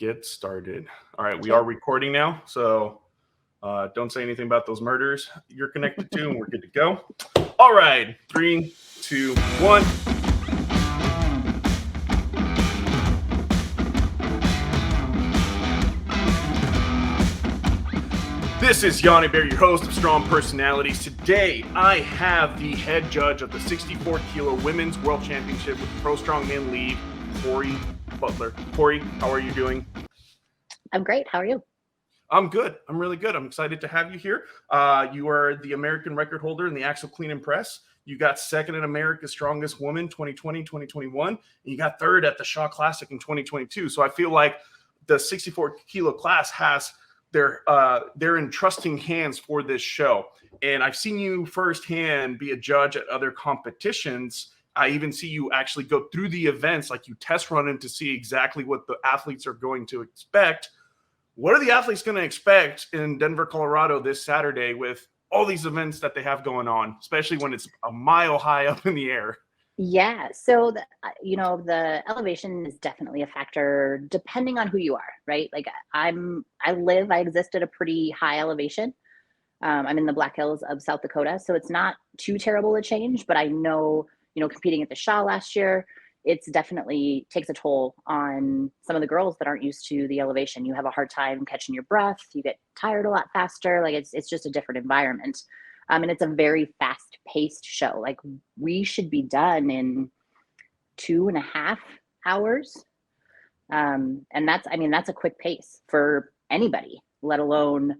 get started. All right, we Sure. are recording now, so don't say anything about those murders you're connected to, and we're good to go. All right, 3, 2, 1. This is Yanni Bear, your host of Strong Personalities. Today, I have the head judge of the 64-kilo Women's World Championship with the Pro Strongman League, Cori Butler. Cori, how are you doing? I'm great. How are you? I'm good. I'm really good. I'm excited to have you here. You are the American record holder in the Axle Clean and Press. You got second in America's Strongest Woman 2020, 2021. And you got third at the Shaw Classic in 2022. So I feel like the 64-kilo class has they're in trusting hands for this show. And I've seen you firsthand be a judge at other competitions. I even see you actually go through the events, like you test run them to see exactly what the athletes are going to expect. What are the athletes going to expect in Denver, Colorado this Saturday with all these events that they have going on, especially when it's a mile high up in the air? Yeah. So, the elevation is definitely a factor depending on who you are, right? Like I exist at a pretty high elevation. I'm in the Black Hills of South Dakota, so it's not too terrible a change, but I know, competing at the Shaw last year, it's definitely takes a toll on some of the girls that aren't used to the elevation. You have a hard time catching your breath. You get tired a lot faster. Like it's just a different environment. And it's a very fast paced show. Like we should be done in 2.5 hours. And that's a quick pace for anybody, let alone,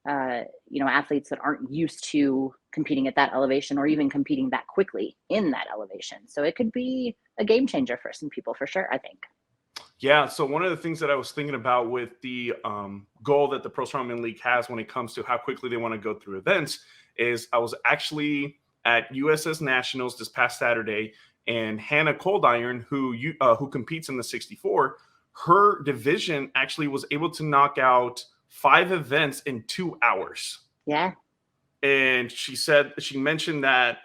athletes that aren't used to competing at that elevation or even competing that quickly in that elevation. So it could be a game changer for some people for sure, I think. Yeah, so one of the things that I was thinking about with the goal that the Pro Strongman League has when it comes to how quickly they want to go through events is I was actually at USS Nationals this past Saturday, and Hannah Coldiron, who competes in the 64, her division actually was able to knock out 5 events in 2 hours. Yeah. And she mentioned that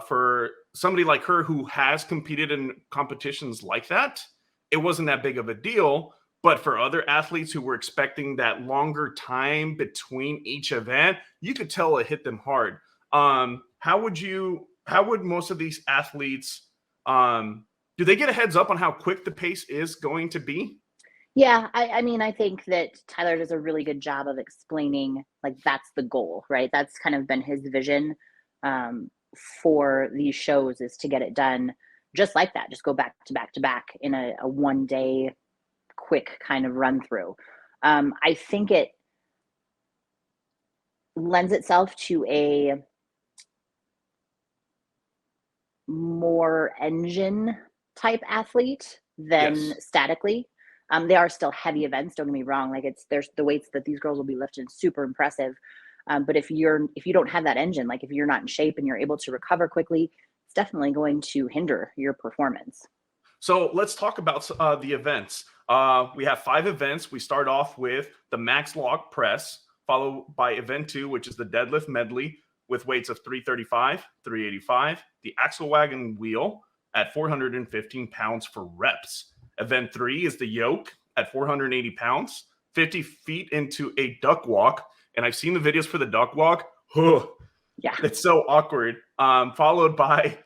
for somebody like her who has competed in competitions like that, it wasn't that big of a deal. But for other athletes who were expecting that longer time between each event, you could tell it hit them hard. How would most of these athletes, do they get a heads up on how quick the pace is going to be? Yeah, I think that Tyler does a really good job of explaining, like, that's the goal, right? That's kind of been his vision for these shows, is to get it done just like that. Just go back to back to back in a 1-day quick kind of run through. I think it lends itself to a more engine type athlete than statically. They are still heavy events, don't get me wrong. Like there's the weights that these girls will be lifting, super impressive. But if you don't have that engine, like if you're not in shape and you're able to recover quickly, it's definitely going to hinder your performance. So let's talk about the events. We have 5 events. We start off with the max log press, followed by event 2, which is the deadlift medley with weights of 335, 385, the axle wagon wheel at 415 pounds for reps. Event 3 is the yoke at 480 pounds, 50 feet into a duck walk. And I've seen the videos for the duck walk. Yeah, it's so awkward. Followed by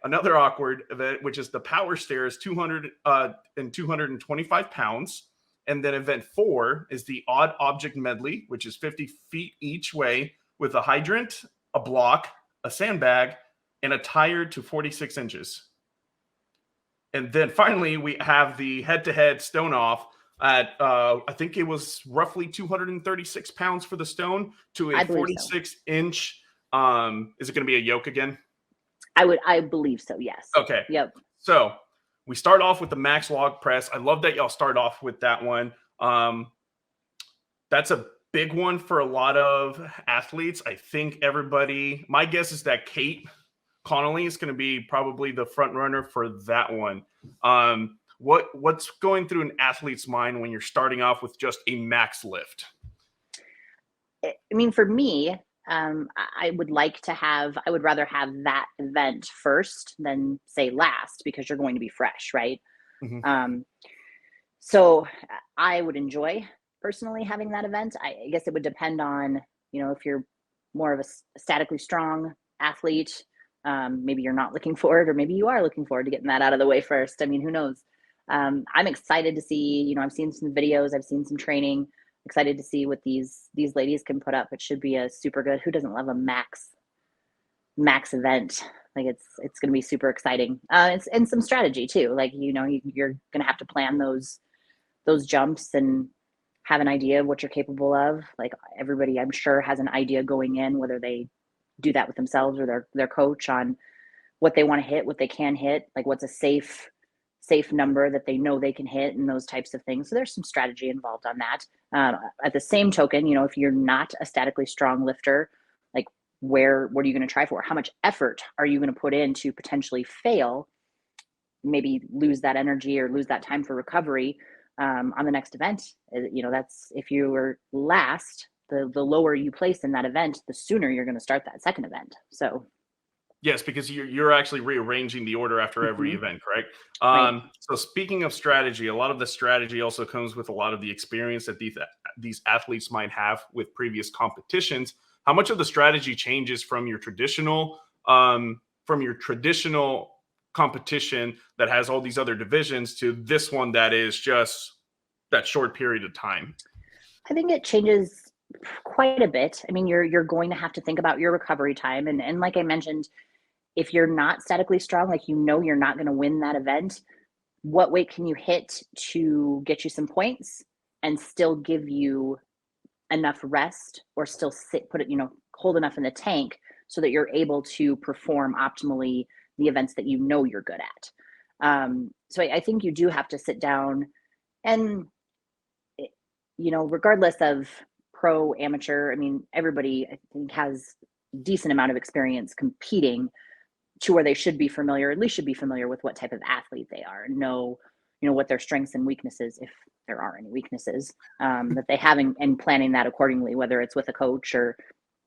another awkward event, which is the power stairs, 225 pounds. And then event 4 is the odd object medley, which is 50 feet each way with a hydrant, a block, a sandbag, and a tire to 46 inches. And then finally, we have the head-to-head stone off at, I think it was roughly 236 pounds for the stone to a 46-inch. Is it going to be a yoke again? I believe so, yes. Okay. Yep. So we start off with the max log press. I love that y'all start off with that one. That's a big one for a lot of athletes. I think my guess is that Kate Connolly is going to be probably the front runner for that one. What's going through an athlete's mind when you're starting off with just a max lift? I mean, for me, I would rather have that event first than say last, because you're going to be fresh, right? Mm-hmm. So I would enjoy personally having that event. I guess it would depend on, if you're more of a statically strong athlete, maybe you're not looking forward, or maybe you are looking forward to getting that out of the way first. I mean, who knows? I'm excited to see, I've seen some videos, I've seen some training, excited to see what these ladies can put up. It should be a super good, who doesn't love a max event? Like it's going to be super exciting. And some strategy too. Like, you're going to have to plan those jumps and have an idea of what you're capable of. Like, everybody, I'm sure, has an idea going in, whether they do that with themselves or their coach, on what they want to hit, what they can hit, like what's a safe number that they know they can hit, and those types of things. So there's some strategy involved on that. At the same token, if you're not a statically strong lifter, like, what are you going to try for? How much effort are you going to put in to potentially fail, maybe lose that energy or lose that time for recovery on the next event? That's, if you were last, the lower you place in that event, the sooner you're going to start that second event. So Yes, because you're actually rearranging the order after every event, correct? right. So speaking of strategy, a lot of the strategy also comes with a lot of the experience that these athletes might have with previous competitions. How much of the strategy changes from your traditional competition that has all these other divisions to this one that is just that short period of time? I think it changes quite a bit. I mean, you're going to have to think about your recovery time, and like I mentioned, if you're not statically strong, like, you're not going to win that event, what weight can you hit to get you some points and still give you enough rest, or still put it, hold enough in the tank so that you're able to perform optimally the events that you're good at. So I think you do have to sit down and, regardless of pro, amateur, I mean, everybody, I think, has a decent amount of experience competing to where they should be familiar, at least should be familiar with what type of athlete they are, and know, what their strengths and weaknesses, if there are any weaknesses, that they have, and planning that accordingly, whether it's with a coach or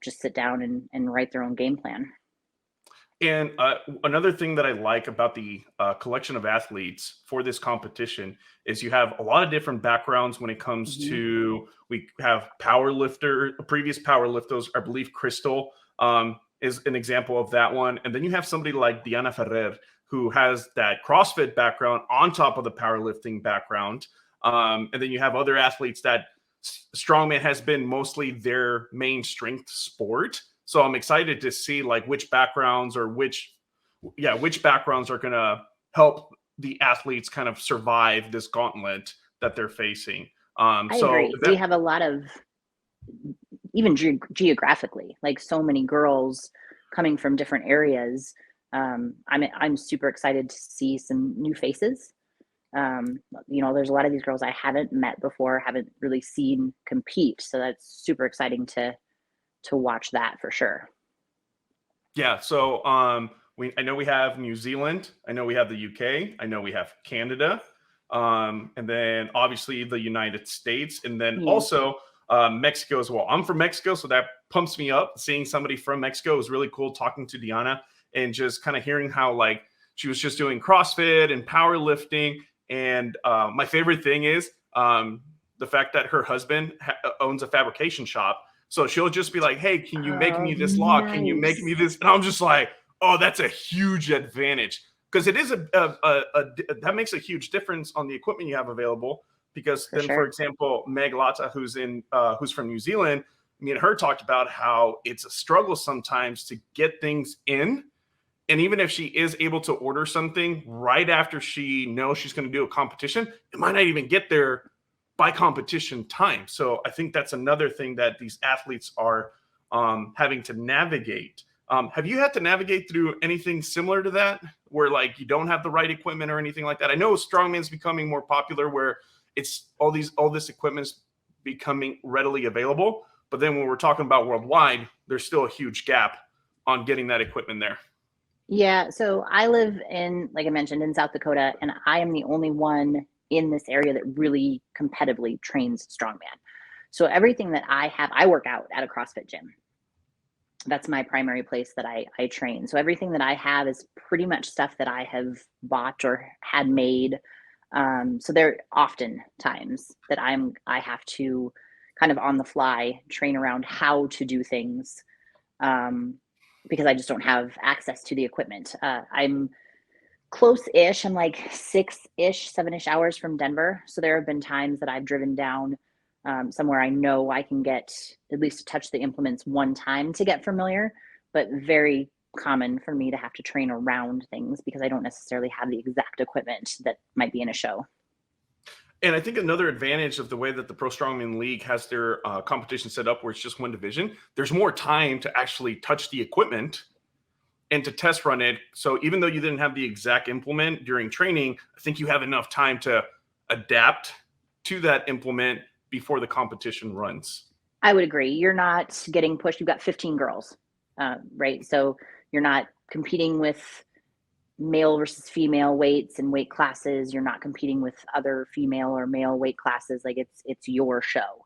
just sit down and write their own game plan. And another thing that I like about the collection of athletes for this competition is you have a lot of different backgrounds when it comes to, we have previous power lifters. I believe Crystal is an example of that one. And then you have somebody like Diana Ferrer, who has that CrossFit background on top of the powerlifting background. And then you have other athletes that strongman has been mostly their main strength sport. So I'm excited to see like which backgrounds are going to help the athletes kind of survive this gauntlet that they're facing. I agree. We have a lot of, even geographically, like, so many girls coming from different areas. I'm super excited to see some new faces. There's a lot of these girls I haven't met before, haven't really seen compete. So that's super exciting to watch that, for sure. Yeah. So I know we have New Zealand. I know we have the UK. I know we have Canada. And then obviously the United States. And then also Mexico as well. I'm from Mexico, so that pumps me up. Seeing somebody from Mexico is really cool. Talking to Diana and just kind of hearing how, like, she was just doing CrossFit and powerlifting. And my favorite thing is the fact that her husband owns a fabrication shop. So she'll just be like, hey, can you make me this lock? Nice. Can you make me this? And I'm just like, oh, that's a huge advantage, because it is that makes a huge difference on the equipment you have available. Because for example, Meg Lata, who's from New Zealand, me and her talked about how it's a struggle sometimes to get things in. And even if she is able to order something right after she knows she's going to do a competition, it might not even get there by competition time. So I think that's another thing that these athletes are having to navigate. Have you had to navigate through anything similar to that, where like you don't have the right equipment or anything like that? I know strongman's becoming more popular, where it's all this equipment is becoming readily available. But then when we're talking about worldwide, there's still a huge gap on getting that equipment there. Yeah. So I live in, like I mentioned, in South Dakota, and I am the only one in this area that really competitively trains strongman. So everything that I have, I work out at a CrossFit gym. That's my primary place that I train. So everything that I have is pretty much stuff that I have bought or had made. So there are often times that I have to kind of on the fly train around how to do things, because I just don't have access to the equipment. I'm close-ish. I'm like 6-ish, 7-ish hours from Denver. So there have been times that I've driven down somewhere I know I can get at least touch the implements one time to get familiar, but very common for me to have to train around things because I don't necessarily have the exact equipment that might be in a show. And I think another advantage of the way that the Pro Strongman League has their competition set up, where it's just one division, there's more time to actually touch the equipment and to test run it. So even though you didn't have the exact implement during training, I think you have enough time to adapt to that implement before the competition runs. I would agree. You're not getting pushed. You've got 15 girls, right? So you're not competing with male versus female weights and weight classes. You're not competing with other female or male weight classes. Like it's your show.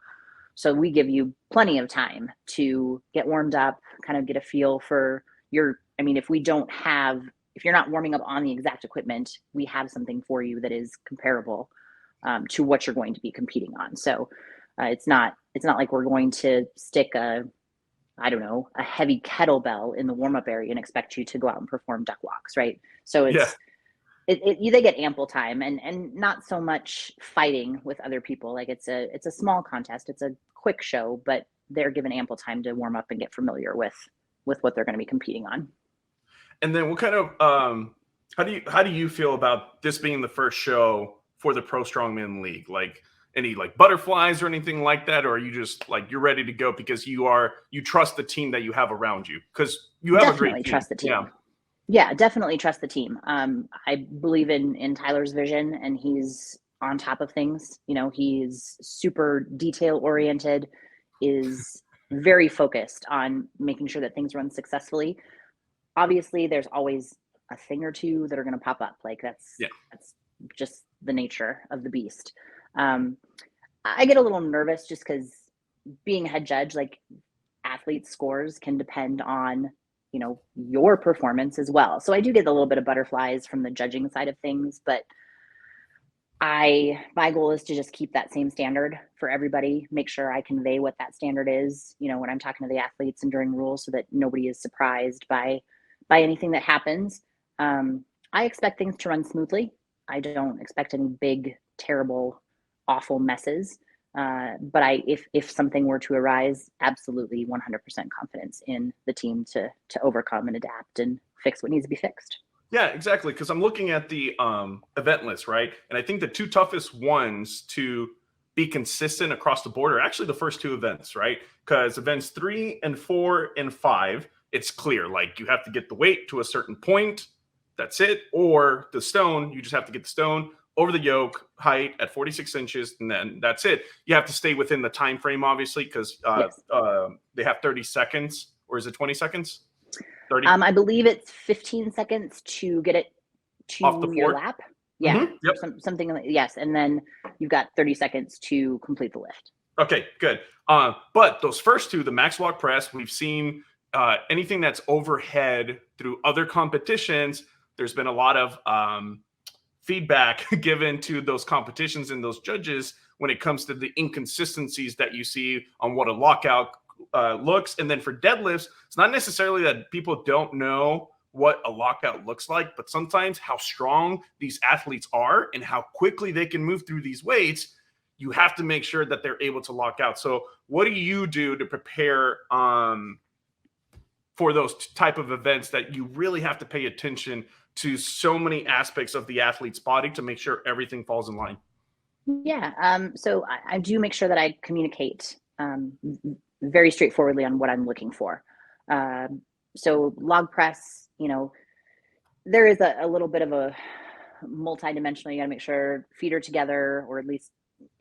So we give you plenty of time to get warmed up, kind of get a feel for your, I mean, if you're not warming up on the exact equipment, we have something for you that is comparable to what you're going to be competing on. So it's not like we're going to stick a heavy kettlebell in the warm-up area and expect you to go out and perform duck walks, right? So they get ample time and not so much fighting with other people. Like it's a small contest, it's a quick show, but they're given ample time to warm up and get familiar with what they're going to be competing on. And then what kind of how do you feel about this being the first show for the Pro Strongman League? Like any like butterflies or anything like that, or are you just like you're ready to go because you trust the team that you have around you? Because you have Definitely a great team. Trust the team. Yeah, definitely trust the team. I believe in Tyler's vision, and he's on top of things. You know, he's super detail oriented, is very focused on making sure that things run successfully. Obviously, there's always a thing or two that are going to pop up. Like that's just the nature of the beast. I get a little nervous just because being a head judge, like athletes' scores can depend on, you know, your performance as well. So I do get a little bit of butterflies from the judging side of things, but my goal is to just keep that same standard for everybody, make sure I convey what that standard is, you know, when I'm talking to the athletes and during rules, so that nobody is surprised by anything that happens. I expect things to run smoothly. I don't expect any big, terrible, awful messes. But if something were to arise, absolutely 100% confidence in the team to overcome and adapt and fix what needs to be fixed. Yeah, exactly. Because I'm looking at the event list, right? And I think the two toughest ones to be consistent across the board are actually the first two events, right? Because events 3 and 4 and 5, it's clear. Like you have to get the weight to a certain point. That's it. Or the stone, you just have to get the stone over the yoke height at 46 inches, and then that's it. You have to stay within the time frame, obviously, because they have 30 seconds, or is it 20 seconds? 30. I believe it's 15 seconds to get it to Off the your floor? lap. Yeah, Yep. something like, yes, and then you've got 30 seconds to complete the lift. Okay, good. But those first two, the max walk press, we've seen anything that's overhead through other competitions. There's been a lot of feedback given to those competitions and those judges when it comes to the inconsistencies that you see on what a lockout looks. And then for deadlifts, it's not necessarily that people don't know what a lockout looks like, but sometimes how strong these athletes are and how quickly they can move through these weights, you have to make sure that they're able to lock out. So what do you do to prepare for those type of events that you really have to pay attention to so many aspects of the athlete's body to make sure everything falls in line? Yeah. So I do make sure that I communicate very straightforwardly on what I'm looking for. So log press, you know, there is a little bit of a multi-dimensional. You got to make sure feet are together, or at least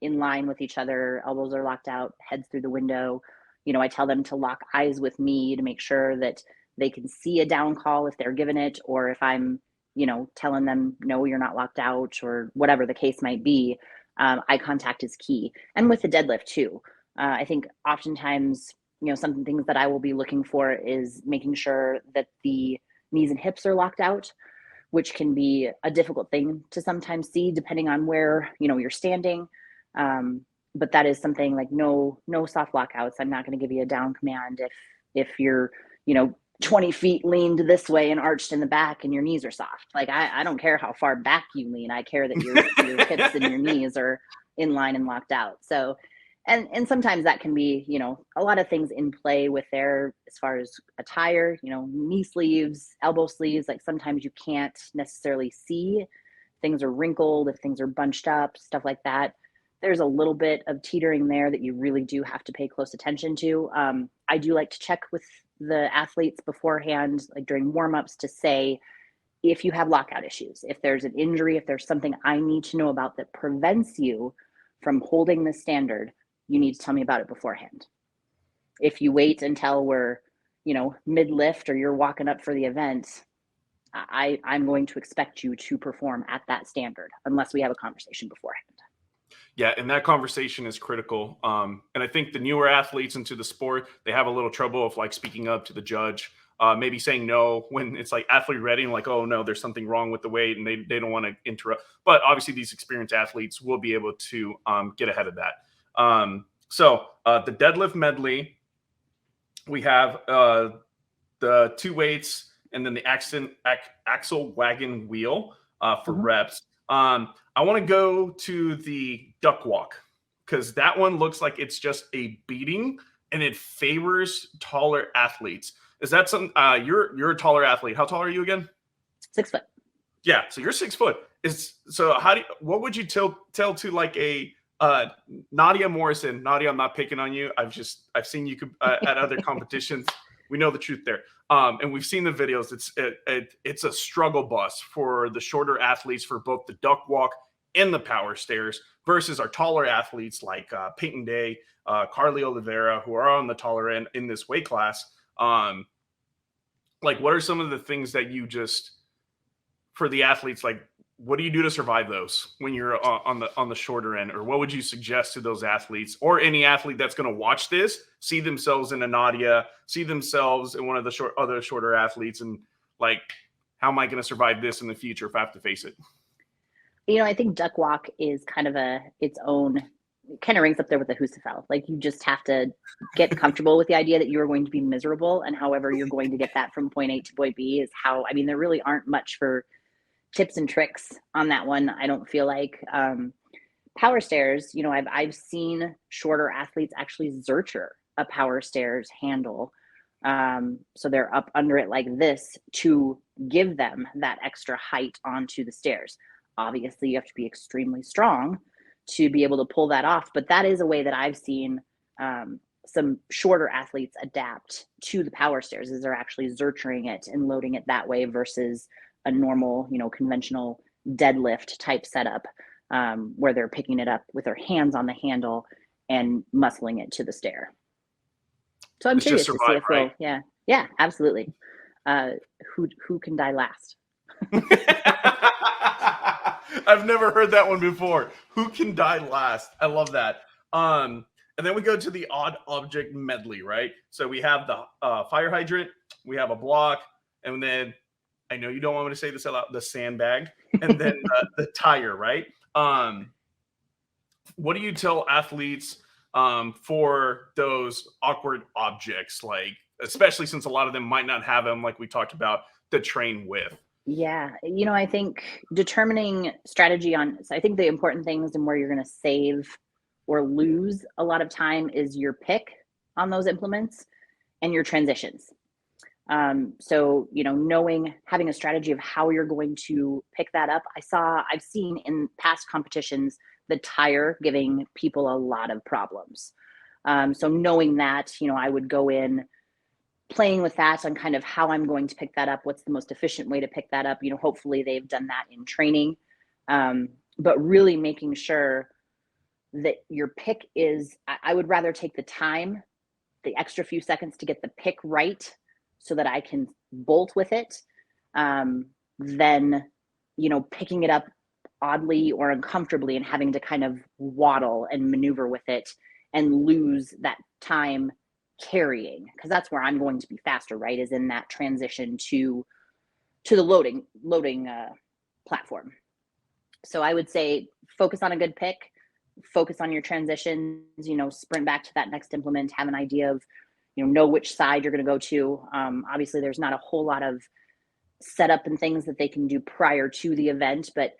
in line with each other. Elbows are locked out, heads through the window. You know, I tell them to lock eyes with me to make sure that they can see a down call if they're given it, or if I'm, you know, telling them, no, you're not locked out, or whatever the case might be. Eye contact is key. And with the deadlift too. I think oftentimes, you know, some things that I will be looking for is making sure that the knees and hips are locked out. which can be a difficult thing to sometimes see depending on where, you're standing. But that is something like no soft lockouts. I'm not going to give you a down command if you're, 20 feet leaned this way and arched in the back and your knees are soft. Like I don't care how far back you lean. I care that your hips and your knees are in line and locked out. So, and sometimes that can be, a lot of things in play with there as far as attire, knee sleeves, elbow sleeves. Like sometimes you can't necessarily see, things are wrinkled, if things are bunched up, stuff like that. There's a little bit of teetering there that you really do have to pay close attention to. I do like to check with the athletes beforehand, like during warm-ups, to say if you have lockout issues, if there's an injury, if there's something I need to know about that prevents you from holding the standard, you need to tell me about it beforehand. If you wait until we're, mid lift or you're walking up for the event, I'm going to expect you to perform at that standard unless we have a conversation beforehand. Yeah, and that conversation is critical. And I think the newer athletes into the sport, they have a little trouble of like speaking up to the judge, maybe saying no when it's like athlete ready and like, oh no, there's something wrong with the weight and they don't want to interrupt. But obviously these experienced athletes will be able to get ahead of that. So the deadlift medley, we have the 2 weights and then the axle wagon wheel for reps. I want to go to the duck walk because that one looks like it's just a beating and it favors taller athletes. Is that something? You're a taller athlete. How tall are you again? 6 foot. Yeah, so you're 6 foot. What would you tell to like a Nadia Morrison? Nadia, I'm not picking on you. I've seen you at other competitions. We know the truth there. And we've seen the videos. It's a struggle bus for the shorter athletes for both the duck walk and the power stairs versus our taller athletes like Peyton Day, Carly Oliveira, who are on the taller end in this weight class. Like, what are some of the things that you just, for the athletes, like, what do you do to survive those when you're on the shorter end? Or what would you suggest to those athletes or any athlete that's going to watch this, see themselves in a Nadia, see themselves in one of the other shorter athletes, and like, how am I going to survive this in the future if I have to face it? I think duck walk is kind of its own, kind of ranks up there with the Husafel. Like you just have to get comfortable with the idea that you are going to be miserable, and however you're going to get that from point A to point B is how. I mean, there really aren't much for tips and tricks on that one. I don't feel like power stairs. I've seen shorter athletes actually zercher a power stairs handle, so they're up under it like this to give them that extra height onto the stairs. Obviously, you have to be extremely strong to be able to pull that off. But that is a way that I've seen some shorter athletes adapt to the power stairs, is they're actually zerchering it and loading it that way versus a normal, conventional deadlift type setup where they're picking it up with their hands on the handle and muscling it to the stair. So I'm curious to see if right? Yeah, absolutely. Who can die last? I've never heard that one before. Who can die last? I love that. And then we go to the odd object medley, right? So we have the fire hydrant, we have a block, and then I know you don't want me to say this out loud, the sandbag, and then the tire, right? What do you tell athletes for those awkward objects, like especially since a lot of them might not have them, like we talked about, to train with? Yeah, I think determining strategy so I think the important things and where you're going to save or lose a lot of time is your pick on those implements and your transitions. So, having a strategy of how you're going to pick that up. I've seen in past competitions, the tire giving people a lot of problems. So knowing that, I would go in playing with that on kind of how I'm going to pick that up. What's the most efficient way to pick that up? Hopefully they've done that in training, but really making sure that your pick is, I would rather take the time, the extra few seconds to get the pick right so that I can bolt with it, than, picking it up oddly or uncomfortably and having to kind of waddle and maneuver with it and lose that time carrying, because that's where I'm going to be faster, right? Is in that transition to to the loading platform. So I would say focus on a good pick, focus on your transitions, sprint back to that next implement, have an idea of, know which side you're going to go to. Obviously there's not a whole lot of setup and things that they can do prior to the event, but,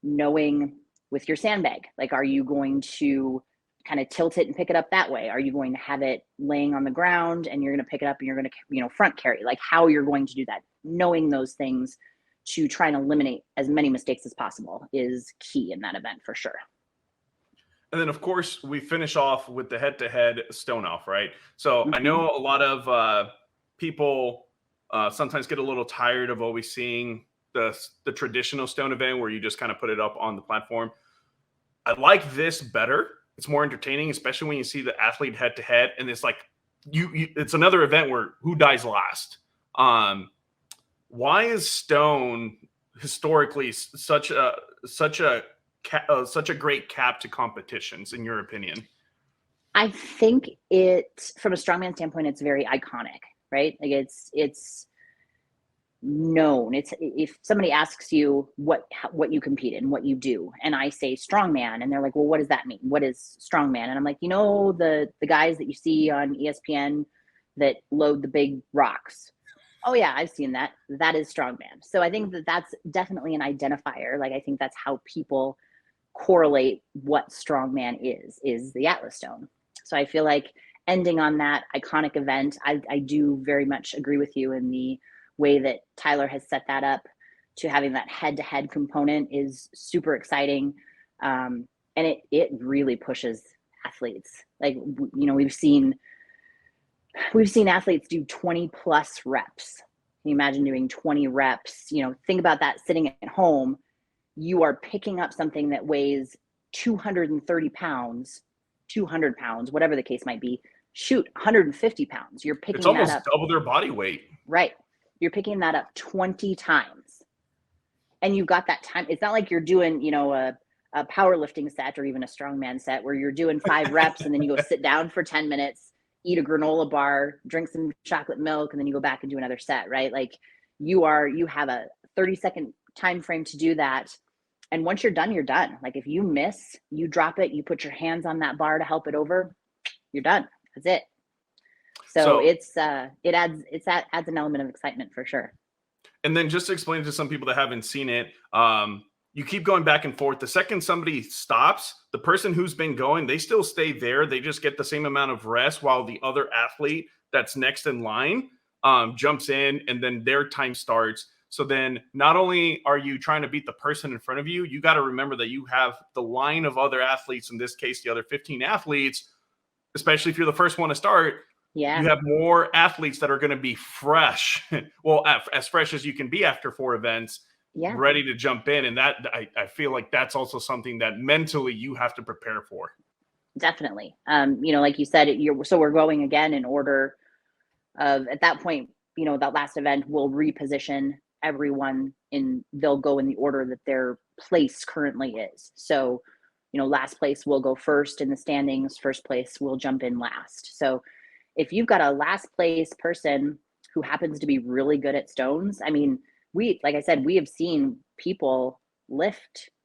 knowing with your sandbag, like, are you going to kind of tilt it and pick it up that way? Are you going to have it laying on the ground and you're going to pick it up and you're going to, front carry, like how you're going to do that? Knowing those things to try and eliminate as many mistakes as possible is key in that event for sure. And then, of course, we finish off with the head-to-head stone off, right? So I know a lot of people sometimes get a little tired of always seeing the traditional stone event where you just kind of put it up on the platform. I like this better. It's more entertaining, especially when you see the athlete head-to-head, and it's like it's another event where who dies last. Why is stone historically such a great cap to competitions, in your opinion? I think from a strongman standpoint, it's very iconic, right? Like it's known. If somebody asks you what you compete in, what you do, and I say strongman, and they're like, well, what does that mean? What is strongman? And I'm like, the guys that you see on ESPN that load the big rocks. Oh yeah, I've seen that. That is strongman. So I think that's definitely an identifier. Like, I think that's how people correlate what strongman is the Atlas stone. So I feel like ending on that iconic event, I do very much agree with you in the way that Tyler has set that up to having that head-to-head component is super exciting. And it really pushes athletes. Like, we've seen athletes do 20 plus reps. Can you imagine doing 20 reps? Think about that sitting at home. You are picking up something that weighs 230 pounds, 200 pounds, whatever the case might be. Shoot, 150 pounds. You're picking that up. It's almost double their body weight. Right. You're picking that up 20 times. And you've got that time. It's not like you're doing, a powerlifting set or even a strongman set where you're doing 5 reps and then you go sit down for 10 minutes, eat a granola bar, drink some chocolate milk, and then you go back and do another set, right? Like you have a 30-second time frame to do that. And once you're done, you're done. Like if you miss, you drop it, you put your hands on that bar to help it over, you're done. That's it. So it adds an element of excitement for sure. And then just to explain to some people that haven't seen it, you keep going back and forth. The second somebody stops, the person who's been going, they still stay there. They just get the same amount of rest while the other athlete that's next in line jumps in, and then their time starts. So then not only are you trying to beat the person in front of you, you got to remember that you have the line of other athletes, in this case, the other 15 athletes, especially if you're the first one to start. Yeah. You have more athletes that are going to be fresh. Well, as fresh as you can be after 4 events, ready to jump in. And that I feel like that's also something that mentally you have to prepare for. Definitely. Like you said, so we're going again in order of, at that point, that last event will reposition everyone they'll go in the order that their place currently is. So, last place will go first in the standings, first place will jump in last. So if you've got a last place person who happens to be really good at stones, I mean, like I said, we have seen people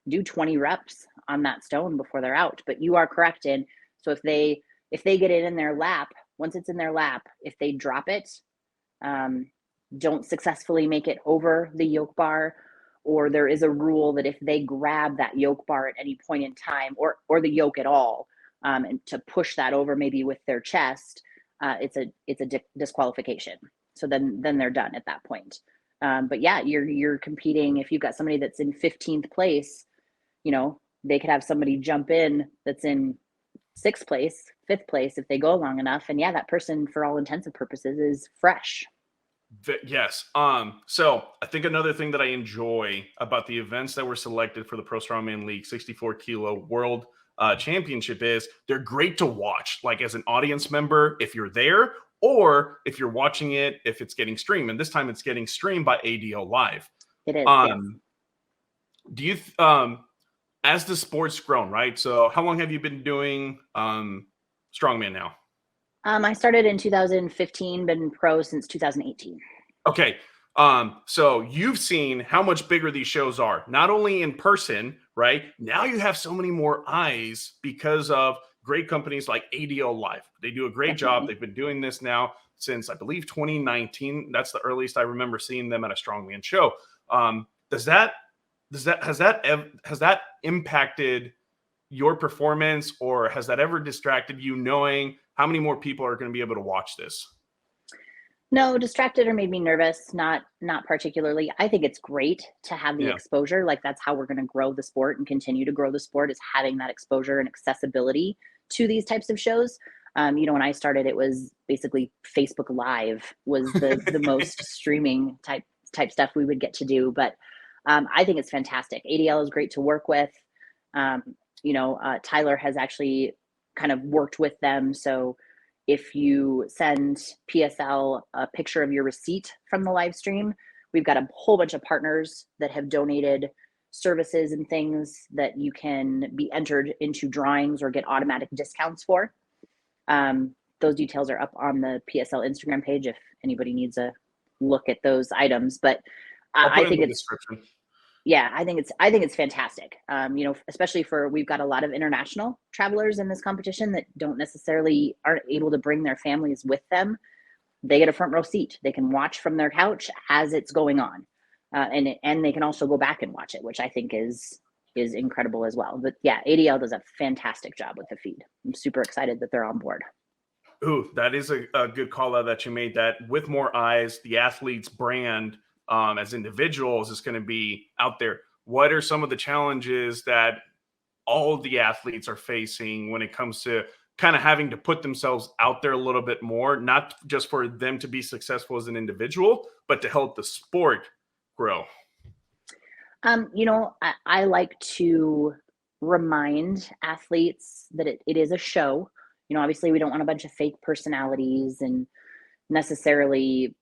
do 20 reps on that stone before they're out, but you are correct in. So if they get it in their lap, once it's in their lap, if they drop it, don't successfully make it over the yoke bar, or there is a rule that if they grab that yoke bar at any point in time, or the yoke at all, and to push that over maybe with their chest, it's a disqualification. So then they're done at that point. But yeah, you're competing. If you've got somebody that's in 15th place, they could have somebody jump in that's in 6th place, 5th place if they go long enough. And yeah, that person, for all intents and purposes, is fresh. Yes. So I think another thing that I enjoy about the events that were selected for the Pro Strongman League 64 kilo World Championship is they're great to watch, like as an audience member, if you're there, or if you're watching it, if it's getting streamed. And this time it's getting streamed by ADO Live. It is. Yes. Do you, as the sport's grown, right? So how long have you been doing Strongman now? I started in 2015, been pro since 2018. Okay. So you've seen how much bigger these shows are, not only in person, right? Now you have so many more eyes because of great companies like ADL Live. They do a great job. Definitely. They've been doing this now since I believe 2019. That's the earliest I remember seeing them at a strongman show. Does that has that impacted your performance, or has that ever distracted you knowing how many more people are going to be able to watch this? No, distracted or made me nervous, not particularly. I think it's great to have the Yeah. exposure. Like that's how we're going to grow the sport and continue to grow the sport, is having that exposure and accessibility to these types of shows. When I started, it was basically Facebook Live was the most streaming type stuff we would get to do. But I think it's fantastic. ADL is great to work with. Tyler has actually kind of worked with them. So if you send PSL a picture of your receipt from the live stream, we've got a whole bunch of partners that have donated services and things that you can be entered into drawings or get automatic discounts for. Those details are up on the PSL Instagram page if anybody needs a look at those items. But I'll put I it in think the it's description. yeah, I think it's fantastic. Especially we've got a lot of international travelers in this competition that aren't able to bring their families with them. They get a front row seat. They can watch from their couch as it's going on, and they can also go back and watch it, which I think is incredible as well. But yeah, ADL does a fantastic job with the feed. I'm super excited that they're on board. Ooh, that is a good call out that you made, that with more eyes, the athlete's brand as individuals is going to be out there. What are some of the challenges that all of the athletes are facing when it comes to kind of having to put themselves out there a little bit more, not just for them to be successful as an individual, but to help the sport grow? I like to remind athletes that it is a show. Obviously we don't want a bunch of fake personalities and necessarily,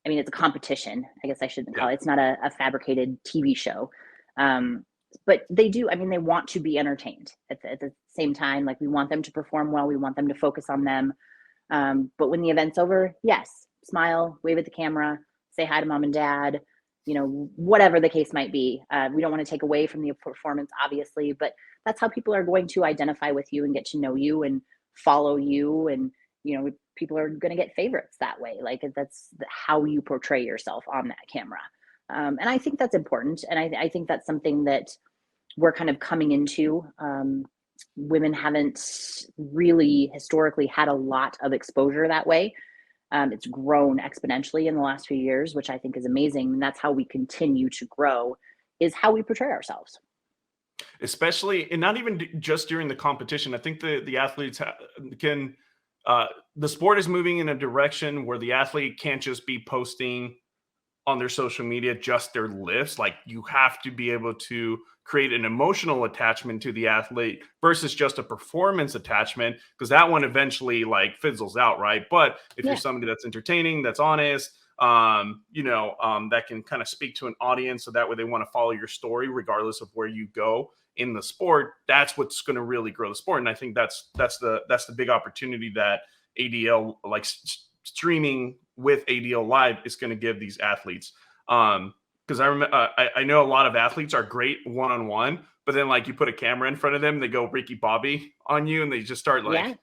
I mean, it's a competition. I guess I shouldn't call it. It's not a fabricated TV show. But they do, I mean, they want to be entertained at the same time. Like we want them to perform well. We want them to focus on them. But when the event's over, yes, smile, wave at the camera, say hi to mom and dad, whatever the case might be. We don't want to take away from the performance, obviously, but that's how people are going to identify with you and get to know you and follow you. And, people are going to get favorites that way. Like that's how you portray yourself on that camera. And I think that's important. And I think that's something that we're kind of coming into. Women haven't really historically had a lot of exposure that way. It's grown exponentially in the last few years, which I think is amazing. And that's how we continue to grow, is how we portray ourselves. Especially, and not even just during the competition. I think the athletes can, the sport is moving in a direction where the athlete can't just be posting on their social media just their lifts. Like you have to be able to create an emotional attachment to the athlete versus just a performance attachment, because that one eventually like fizzles out, right? But if you're somebody that's entertaining, that's honest, that can kind of speak to an audience, so that way they want to follow your story regardless of where you go in the sport, that's what's going to really grow the sport. And I think that's the big opportunity that ADL, like streaming with ADL Live, is going to give these athletes. Because I remember, I know a lot of athletes are great one-on-one, but then like you put a camera in front of them, they go Ricky Bobby on you, and they just start like,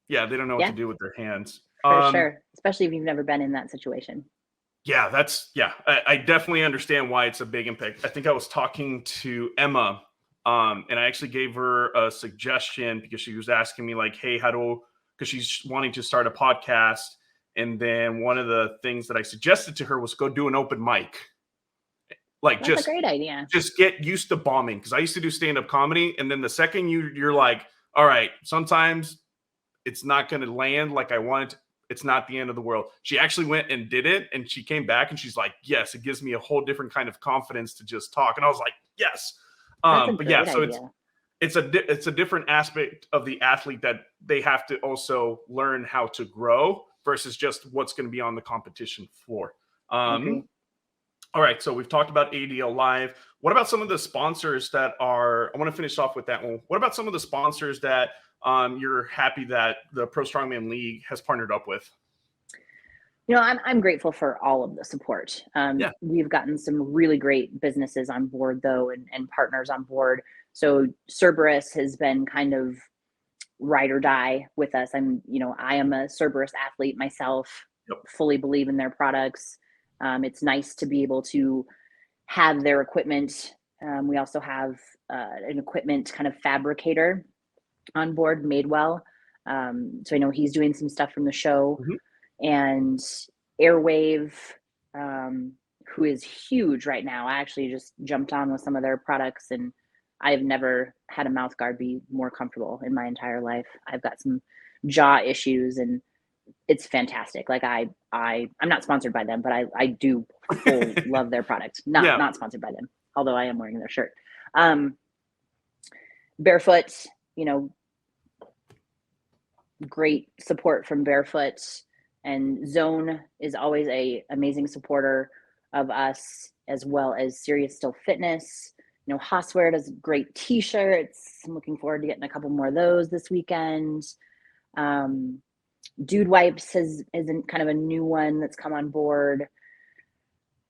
they don't know what to do with their hands. For sure, especially if you've never been in that situation. Yeah, I definitely understand why it's a big impact. I think I was talking to Emma, and I actually gave her a suggestion because she was asking me like, hey, because she's wanting to start a podcast. And then one of the things that I suggested to her was go do an open mic. Like That's a great idea. Just get used to bombing. Because I used to do stand-up comedy. And then the second you're like, all right, sometimes it's not going to land like I want it. It's not the end of the world. She actually went and did it, and she came back and she's like, yes, it gives me a whole different kind of confidence to just talk. And I was like, yes. But yeah, so idea. it's a different aspect of the athlete that they have to also learn how to grow versus just what's going to be on the competition floor. All right, so we've talked about ADL Live. What about some of the sponsors that are, I want to finish off with that one. What about some of the sponsors that you're happy that the Pro Strongman League has partnered up with? I'm grateful for all of the support. Yeah. We've gotten some really great businesses on board though, and partners on board. So Cerberus has been kind of ride or die with us. I am a Cerberus athlete myself, Yep. fully believe in their products. It's nice to be able to have their equipment. We also have an equipment kind of fabricator on board, Madewell. So I know he's doing some stuff from the show. Mhm. And Airwave, who is huge right now. I actually just jumped on with some of their products, and I've never had a mouth guard be more comfortable in my entire life. I've got some jaw issues, and it's fantastic. Like I'm not sponsored by them, but I do full love their product. Yeah. Not sponsored by them, although I am wearing their shirt. Barefoot, great support from Barefoot, and Zone is always a amazing supporter of us, as well as Serious Still Fitness. Hosswear does great t-shirts. I'm looking forward to getting a couple more of those this weekend. Dude Wipes is kind of a new one that's come on board.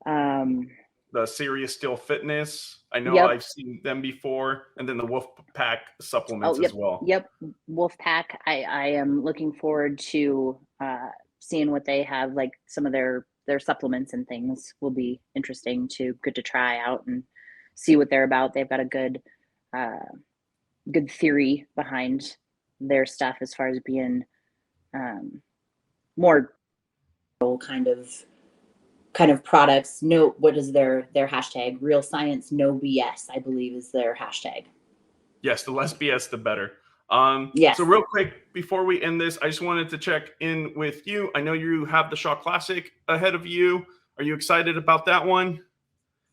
The Serious Still Fitness. I know Yep. I've seen them before, and then the Wolf Pack supplements as well. Yep, Wolf Pack. I am looking forward to seeing what they have. Like some of their supplements and things will be interesting good to try out and see what they're about. They've got a good theory behind their stuff as far as being more kind of products. No, what is their hashtag? Real science, no BS, I believe is their hashtag. Yes, the less BS, the better. Yes. So real quick, before we end this, I just wanted to check in with you. I know you have the Shaw Classic ahead of you. Are you excited about that one?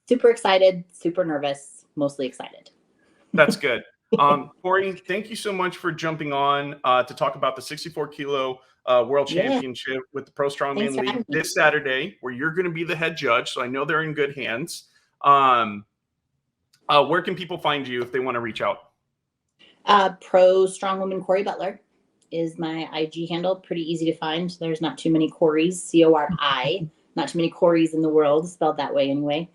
Super excited, super nervous, mostly excited. That's good. Cori, thank you so much for jumping on to talk about the 64 kilo World Championship with the Pro Strongman League this Saturday, where you're going to be the head judge. So I know they're in good hands. Where can people find you if they want to reach out? Pro Strongwoman Cori Butler is my IG handle. Pretty easy to find. There's not too many Coris, Cori, not too many Coris in the world, spelled that way anyway.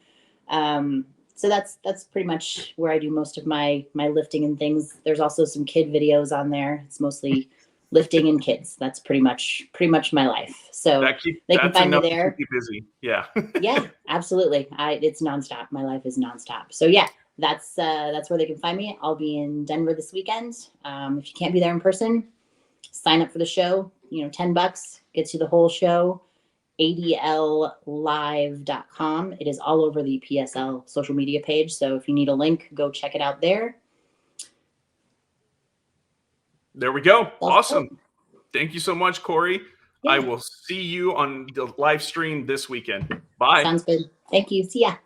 So that's pretty much where I do most of my lifting and things. There's also some kid videos on there. It's mostly lifting and kids. That's pretty much my life. So they can find me there. To keep busy. Yeah. Yeah, absolutely. It's nonstop. My life is nonstop. So yeah, that's where they can find me. I'll be in Denver this weekend. If you can't be there in person, sign up for the show. $10 gets you the whole show. adllive.com. It is all over the PSL social media page. So if you need a link, go check it out there. There we go. Awesome. Thank you so much, Cori. Yeah. I will see you on the live stream this weekend. Bye. Sounds good. Thank you. See ya.